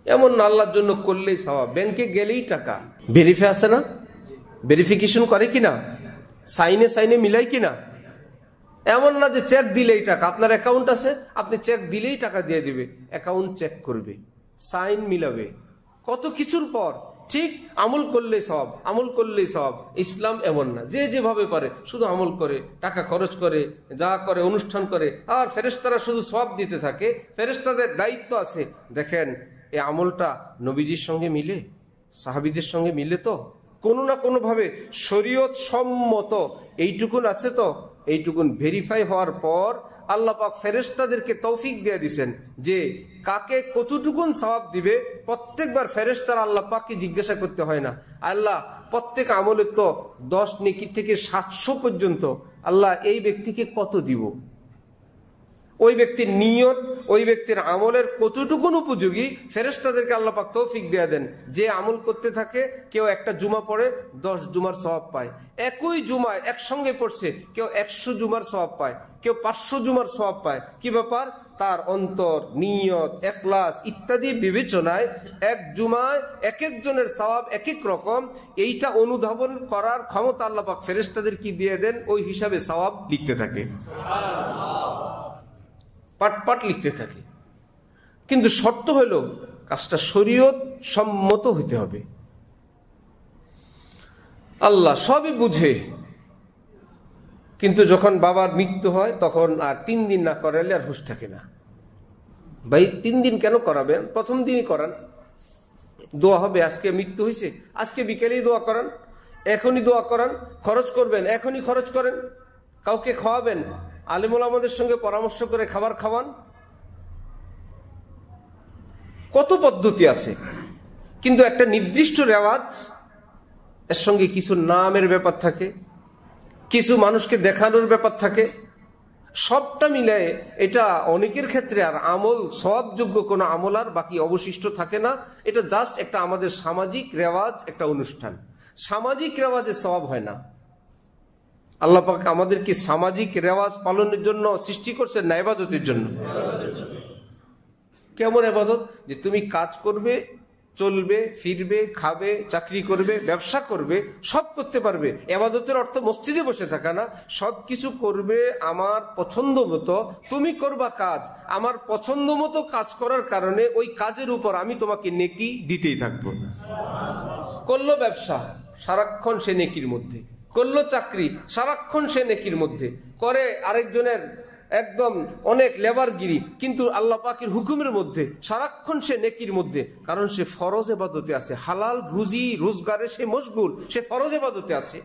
এমন না আল্লাহর জন্য করলেই সওয়াব। ব্যাংকে গেলেই টাকা ভেরিফাই আছে না, ভেরিফিকেশন করে কিনা, সাইনে সাইনে মিলাই কিনা। এমন না যে চেক দিলেই টাকা, আপনার অ্যাকাউন্ট আছে, আপনি চেক দিলেই টাকা দিয়ে দিবে। অ্যাকাউন্ট চেক করবে, সাইন মিলাবে, কত কিছুর পর ঠিক আমল করলেই সওয়াব, আমল করলেই সওয়াব। ইসলাম এমন না, যে যেভাবে পারে শুধু আমল করে, টাকা খরচ করে, যা করে অনুষ্ঠান করে, আর ফেরেশতারা শুধু সওয়াব দিতে থাকে। ফেরেশতাদের দায়িত্ব আছে, দেখেন এই আমলটা নবীজির সঙ্গে মিলে, সাহাবীদের সঙ্গে মিলে তো, কোনো না কোনো ভাবে শরীয়ত সম্মত এইটুকুন আছে তো। এইটুকুন ভেরিফাই হওয়ার পর আল্লাহ পাক ফেরেশতাদেরকে তৌফিক দিয়ে দিবেন যে কাকে কতটুকুন সওয়াব দিবে। প্রত্যেকবার ফেরেশতারা আল্লাহ পাককে জিজ্ঞাসা করতে হয় না, আল্লাহ প্রত্যেক আমলের তো 10 নেকি থেকে 700 পর্যন্ত, আল্লাহ এই ব্যক্তিকে কত দিব। ওই ব্যক্তির নিয়ত, ওই ব্যক্তির আমলের কতটুকুন উপযোগী ফেরেশতাদেরকে আল্লাহ পাক তৌফিক দিয়ে দেন। যে আমল করতে থাকে, কেউ একটা জুমা পড়ে 10 জুমার সওয়াব পায়, একই জুমায় একসঙ্গে পড়ছে, কেউ 100 জুমার সওয়াব পায়, কেউ 500 জুমার সওয়াব পায়। কি ব্যাপার? তার অন্তর, নিয়ত, ইখলাস ইত্যাদি বিবেচনায় এক জুমায় এক একজনের সওয়াব এক এক রকম। এইটা অনুধাবন করার ক্ষমতা আল্লাহ পাক ফেরেশতাদের কি দিয়ে দেন, ওই হিসাবে সওয়াব লিখতে থাকে, পাট পাট লিখতে থাকে। কিন্তু শর্ত হলো কাজটা শরীয়ত সম্মত হইতে হবে। আল্লাহ সবই বুঝে, কিন্তু যখন বাবার মৃত্যু হয় তখন আর 3 দিন না করালে আর হুঁশ থাকে না। ভাই 3 দিন কেন করাবেন? প্রথম দিনই করান, দোয়া হবে। আজকে মৃত্যু হয়েছে, আজকে বিকেলেই দোয়া করান, এখনই দোয়া করান। খরচ করবেন, এখনই খরচ করেন। কাউকে খাওয়াবেন, আলেম ওলামাদের সঙ্গে পরামর্শ করে খাবার খাওয়ান। কত পদ্ধতি আছে, কিন্তু একটা নির্দিষ্ট রেওয়াজ, এর সঙ্গে কিছু নামের ব্যাপার থাকে, কিছু মানুষকে দেখানোর ব্যাপার থাকে। সবটা মিলায়ে এটা অনেকের ক্ষেত্রে আর আমল, সওয়াবযোগ্য কোনো আমল আর বাকি অবশিষ্ট থাকে না। এটা জাস্ট একটা আমাদের সামাজিক রেওয়াজ, একটা অনুষ্ঠান। সামাজিক রেওয়াজে সওয়াব হয় না। আল্লাহ পাক আমাদেরকে সামাজিক রেওয়াজ পালনের জন্য সৃষ্টি করছেন না ইবাদতের জন্য? কেমন ইবাদত? যে তুমি কাজ করবে, চলবে, ফিরবে, খাবে, চাকরি করবে, ব্যবসা করবে, সব করতে পারবে। ইবাদতের অর্থ মসজিদে বসে থাকা না, সবকিছু করবে আমার পছন্দ মতো। তুমি করবা কাজ, আমার পছন্দ মতো কাজ করার কারণে ওই কাজের উপর আমি তোমাকে নেকি দিতেই থাকবো। করলো ব্যবসা, সারাক্ষণ সে নেকির মধ্যে। করলো চাকরি, সারাক্ষণ সে নেকির মধ্যে। করে আরেকজনের একদম অনেক লেবারগিরি, কিন্তু আল্লাহ পাকের হুকুমের মধ্যে, সারাক্ষণ সে নেকির মধ্যে। কারণ সে ফরজ ইবাদতে আছে, হালাল রুজি রোজগারে সে মশগুল, সে ফরজ ইবাদতে আছে।